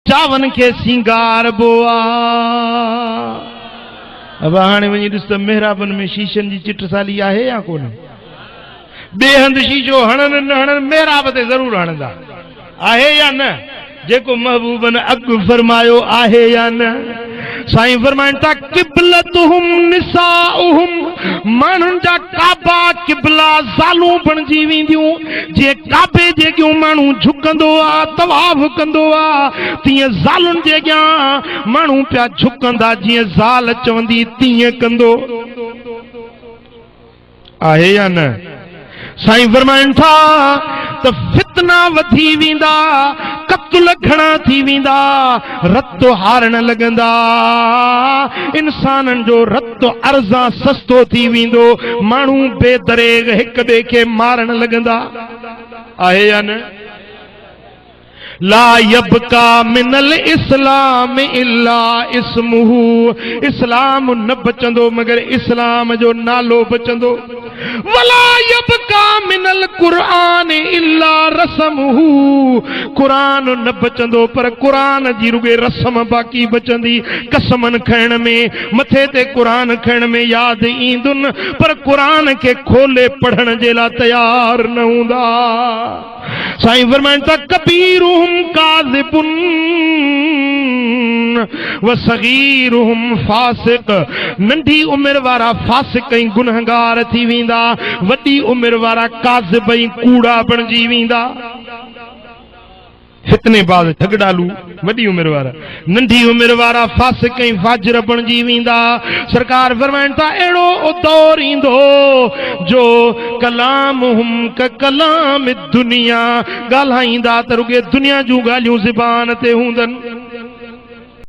चावन के सिंगार बोआ। अब हाणे वञी ॾिस त मेहराबन में शीशनि जी चिटसाली आहे या कोन? ॿिए हंधि शीशो हणनि न हणनि मेहराब ते ज़रूरु हणंदा, आहे या न? जेको महबूबन अॻु फरमायो आहे या न? साईं फरमाइनि था क़िबलतुहुम निसाउहुम, माण्हुनि जा काबा क़िबला ज़ालूं बणिजी वेंदियूं। जीअं काबे जे अॻियां माण्हू झुकंदो आहे तवाफ़ कंदो आहे, तीअं ज़ालुनि जे अॻियां माण्हू पिया झुकंदा, जीअं ज़ाल चवंदी तीअं कंदो। आहे या न? साईं फरमाइनि था त फितना वधी वेंदा, कत्ल घणा थी वेंदा, रत हारण लॻंदा, इंसाननि जो रत अर्ज़ा सस्तो थी वेंदो, माण्हू बेदरेग हिक ॿिए खे मारण लॻंदा। आहे या न? ला यबका मिनल इस्लाम इल्ला इस्मुहु, इस्लाम न बचंदो मगर इस्लाम जो नालो बचंदो। वला यबका मिनल कुरान इल्ला रस्मुहु, कुरान न बचंदो पर कुरान जी रुगे रस्म बाक़ी बचंदी। कसमन खैण में, मथे ते कुरान खैण में याद ईंदुन, पर कुरान के खोले पढ़ण जे लाइ तैयार न हूंदा। साईं फरमाइनि था कबीरुहुम काज़िबुन व सगीरुहुम फासिक, नंढी उम्र वारा फासिक ऐं गुनहगार थी वेंदा, वॾी उम्र वारा काज़िब ऐं कूड़ा बणिजी वेंदा। फितनेबाज़ झगड़ालू वॾी उम्र वारा, नंढी उम्र वारा फासिक ऐं फाजिर बणिजी वेंदा। सरकार फरमाइनि था अहिड़ो दौर ईंदो जो कलामुहुम क कलाम दुनिया, ॻाल्हाईंदा त रुॻे दुनिया जूं ॻाल्हियूं ज़बान ते हूंदनि।